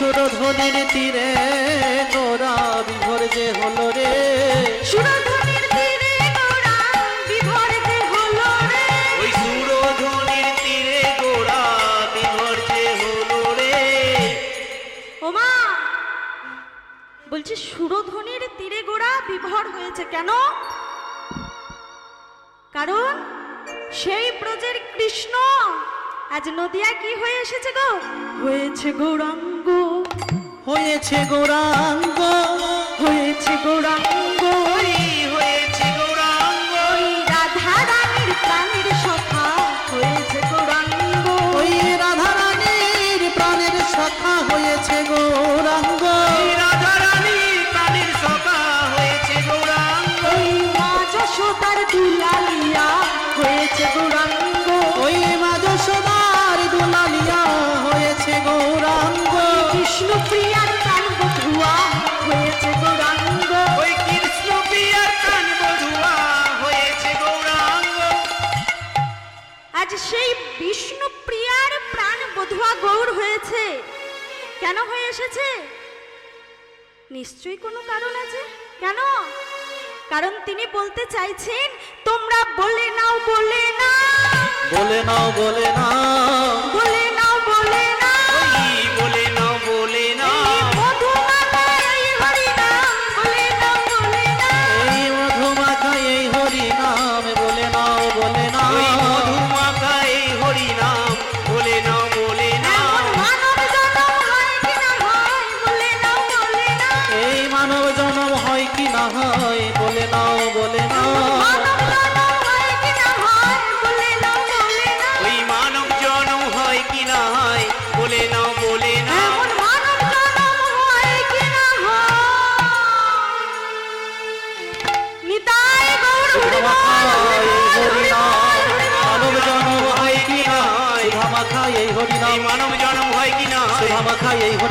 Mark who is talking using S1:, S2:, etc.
S1: সুরধ্বনির তীরে গোরা বিভোর যে হলো রে,
S2: সুরধ্বনির তীরে গোরা বিভোর যে হলো রে,
S3: ওই সুরধ্বনির তীরে গোরা বিভোর যে হলো রে।
S2: ওমা বলছি সুরধ্বনির তীরে গোরা বিভোর হয়েছে কেন? কারণ সেই ব্রজের কৃষ্ণ আজ নদিয়া কি হয়ে এসেছে গো? হয়েছে গৌরাঙ্গ,
S1: হয়েছে গৌরাঙ্গ,
S2: হয়েছে গৌরাঙ্গ,
S3: হয়েছে গৌরাঙ্গ,
S2: রাধা রানীর প্রাণের সখা হয়েছে গৌরাঙ্গ,
S1: ওই রাধা রানীর প্রাণের সখা হয়েছে গৌরাঙ্গ,
S3: রাধা রানীর প্রাণের সখা হয়েছে গৌরাঙ্গ,
S2: মা যশোদার দুলালিয়া হয়েছে গৌরাঙ্গ,
S1: ওই মা যশোদার দুলালিয়া হয়েছে গৌরাঙ্গ,
S2: কৃষ্ণ প্রিয়ার প্রাণ বধুয়া হয়েছে গৌরাঙ্গ,
S3: ওই কৃষ্ণ প্রিয়ার প্রাণ বধুয়া হয়েছে গৌরাঙ্গ।
S2: আজ সেই বিষ্ণু প্রিয়ার প্রাণ বধুয়া গৌর হয়েছে। কেন হয়ে এসেছে? নিশ্চয়ই কোনো কারণ আছে। কেন? কারণ তিনি বলতে চাইছেন তোমরা বলে নাও, বলে না,
S1: বলে নাও, বলে নাও,
S2: বলে নাও, বলে না,
S3: ওই বলে নাও, বলে নাও,
S2: এই মধুমাখা এই হরিনাম বলে নাও, বলে না,
S1: এই মধুমাখা এই হরি নাম বলে নাও, বলে নাও,
S3: ওই মধুমাখা এই হরি নাম বলে নাও, বলে নাও,
S2: এমন মানব জন্ম হয় কি না হয় বলে নাও, বলে না,
S1: এই মানব জনম হয় কি না হয় বলে নাও, বলে নাও,
S2: মানব জন্ম হয় কি না হয় বলে নাও, বলে না,
S3: ওই মানব জনম হয় কি না হয় বলে নাও, বলে নাও,
S2: এমন মানব জন্ম হয় কি না হয়। নিতাই গৌর
S1: সুধামাখা এই হরি নাম, মানব জনম হয়
S3: হয় কি না হয়,
S1: সুধামাখা এই হরি
S3: এই
S1: নাম,
S3: মানব জনম হয় কি না হয়।
S1: সুধামাখা এই হরি